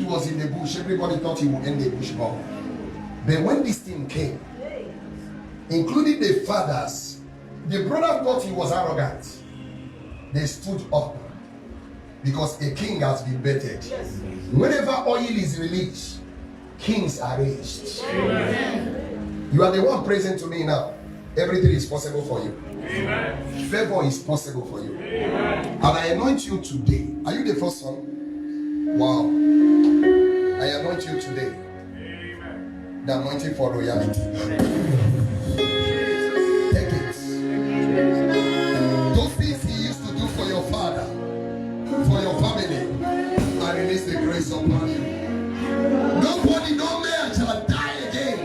was in the bush, everybody thought he would end the bush bomb. But when this thing came, including the fathers, the brother thought he was arrogant. They stood up because a king has been bettered. Whenever oil is released, kings are raised. Amen. You are the one present to me now. Everything is possible for you. Amen. Favor is possible for you. Amen. And I anoint you today. Are you the first son? Wow. I anoint you today. Amen. The anointing for royalty. Take it. Those things he used to do for your father, for your family, I release the grace upon you. Nobody, no man shall die again.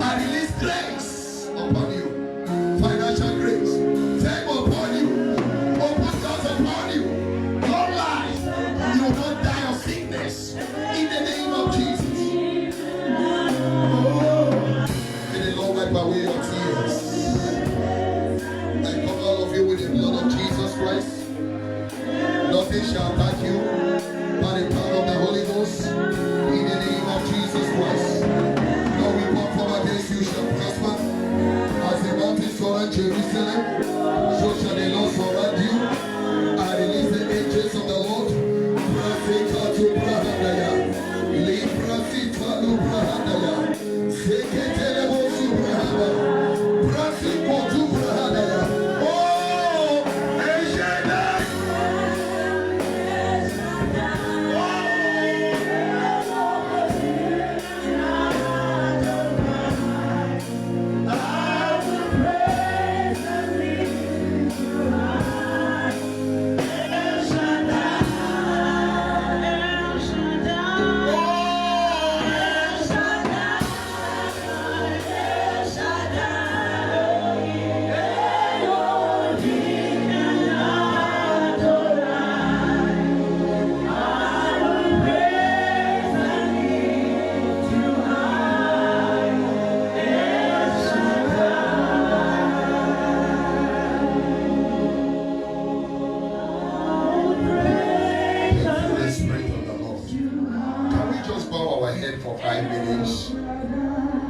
I release grace upon you. Financial grace. Favor upon you. Open doors upon you. Long life. You will not die of sickness. In the name of Jesus. Oh. May the Lord wipe away your tears. I cover all of you with the blood of Jesus Christ. Nothing shall attack you by the power of the Holy Ghost. In the name of Jesus Christ. No weapon formed against you shall prosper. As the mountains surround Jerusalem, so shall the Lord surround you. I release the angels of the Lord. For 5 minutes.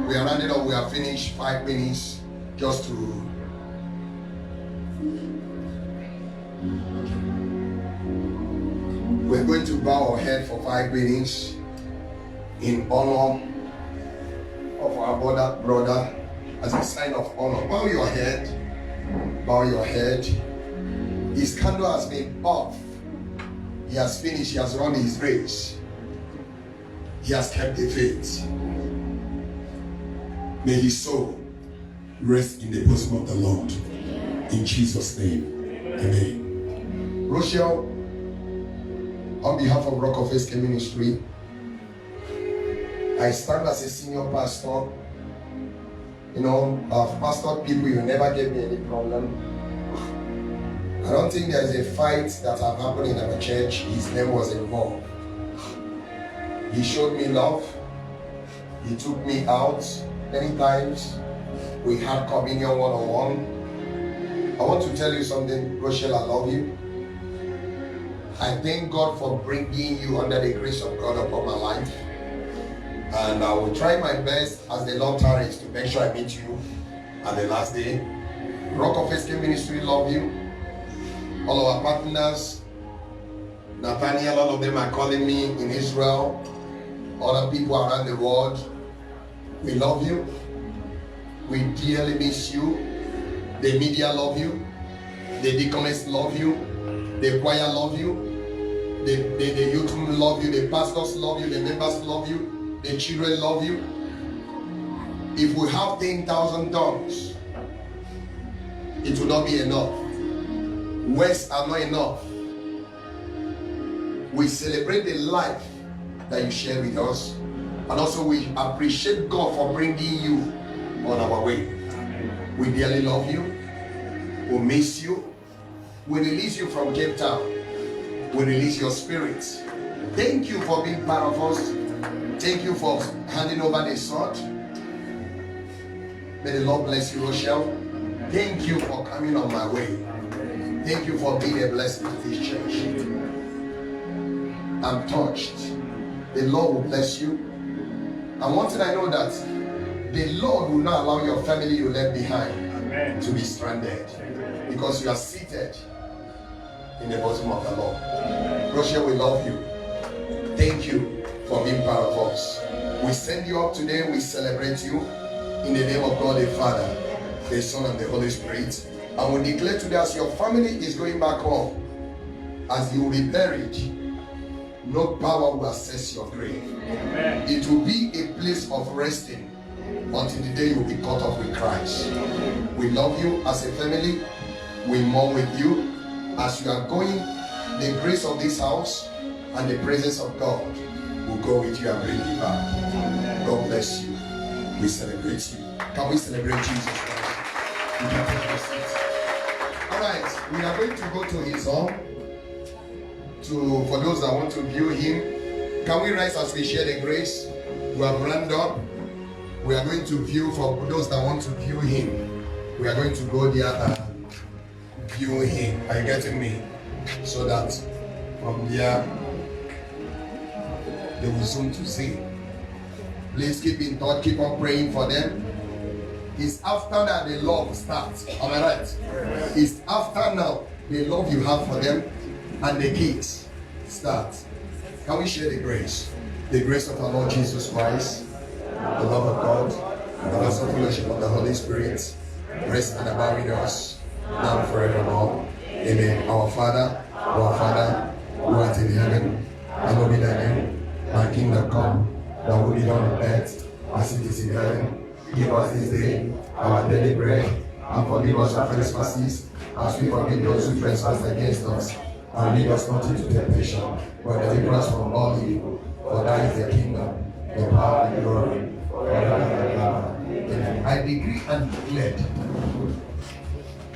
We are running up, we have finished 5 minutes just to we're going to bow our head for 5 minutes in honor of our brother as a sign of honor. Bow your head. Bow your head. His candle has been off. He has finished. He has run his race. He has kept the faith. May his soul rest in the bosom of the Lord. In Jesus' name. Amen. Rochelle, on behalf of Rock of SK Ministry, I stand as a senior pastor. You know, I've pastored people, you never gave me any problem. I don't think there's a fight that have happened in our church. His name was involved. He showed me love. He took me out many times. We had communion one-on-one. I want to tell you something, Rochelle, I love you. I thank God for bringing you under the grace of God upon my life. And I will try my best as the Lord tarries to make sure I meet you at the last day. Rock of SK Ministry love you. All our partners, Nathaniel, all of them are calling me in Israel. Other people around the world, we love you. We dearly miss you. The media love you. The deacons love you. The choir love you. The youth love you. The pastors love you. The members love you. The children love you. If we have 10,000 tongues, it will not be enough. Words are not enough. We celebrate the life that you share with us, and also we appreciate God for bringing you on our way. Amen. We dearly love you. We miss you. We release you from Capetown. We release your spirit. Thank you for being part of us. Thank you for handing over the sword. May the Lord bless you, Rochelle. Thank you for coming on my way. Thank you for being a blessing to this church. I'm touched. The Lord will bless you. And one thing I know that the Lord will not allow your family you left behind to be stranded, because you are seated in the bosom of the Lord. Rochelle, we love you. Thank you for being part of us. We send you up today. We celebrate you in the name of God the Father, the Son, and the Holy Spirit. And we declare today, as your family is going back home, as you will be buried, no power will access your grave. Amen. It will be a place of resting until the day you will be caught up with Christ. We love you as a family. We mourn with you. As you are going, the grace of this house and the presence of God will go with you and bring you back. God bless you. We celebrate you. Can we celebrate Jesus Christ? You can take your seats. Alright, we are going to go to his home. For those that want to view him, can we rise as we share the grace? We have rounded up. We are going to view, for those that want to view him, we are going to go there and view him. Are you getting me? So that from there they will soon to see. Please keep in touch, keep on praying for them. It's after that the love starts. Am I right? It's after now the love you have for them and the kids start. Can we share the grace? The grace of our Lord Jesus Christ, the love of God, and the last fellowship of the Holy Spirit rest and abide with us now and forevermore. Amen. Our Father, who art in heaven, hallowed be thy name. Thy kingdom come, thy will be done on earth as it is in heaven. Give us this day our daily bread, and forgive us our trespasses, as we forgive those who trespass against us. And lead us not into temptation, but deliver us from all evil. For thine is the kingdom, the power, and the glory, forever and ever. Amen. I decree and declare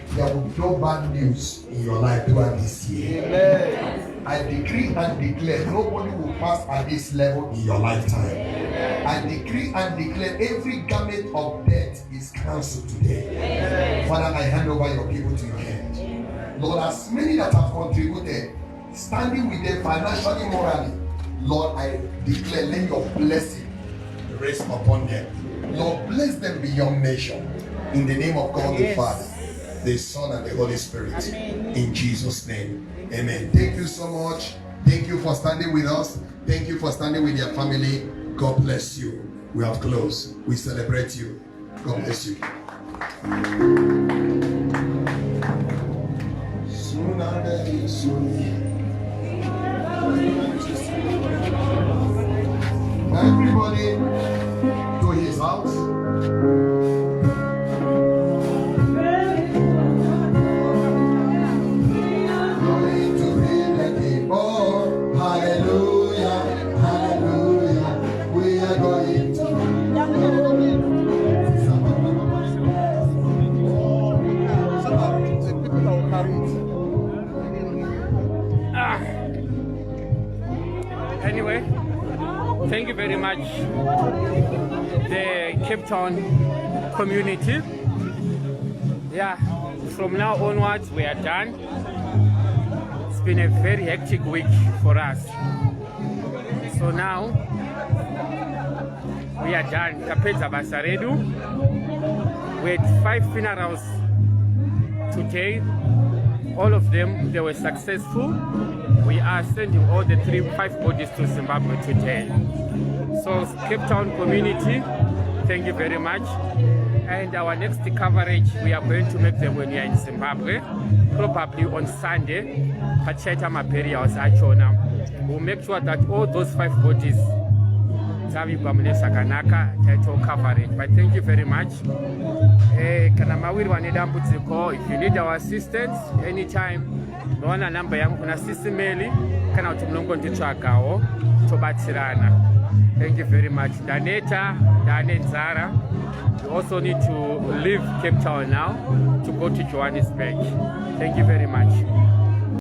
there will be no bad news in your life throughout this year. Amen. I decree and declare nobody will pass at this level in your lifetime. Amen. I decree and declare every garment of death is cancelled today. Amen. Father, I hand over your people to your hand. Lord, as many that have contributed, standing with them financially, morally, Lord, I declare, let your blessing rest upon them. Lord, bless them beyond measure. In the name of God the Father, the Son, and the Holy Spirit. Amen. In Jesus' name. Amen. Thank you so much. Thank you for standing with us. Thank you for standing with your family. God bless you. We have closed. We celebrate you. God bless you. Everybody to his house. Going to be the king. Oh, hallelujah, hallelujah. We are going to Anyway, thank you very much, the Capetown community. Yeah, from now onwards we are done. It's been a very hectic week for us. So now we are done. Capetown Basaredu. We had 5 funerals today. All of them, they were successful. We are sending all the 5 bodies to Zimbabwe today. So Capetown community, thank you very much. And our next coverage, we are going to make them when we are in Zimbabwe, probably on Sunday. We'll make sure that all those 5 bodies title coverage. But thank you very much. If you need our assistance anytime, noona number yangu kuna SIS MELLY kana kuti munongonditsvagawo tobatsirana. Thank you very much. Daneta, Zara. You also need to leave Capetown now to go to Johannesburg. Thank you very much.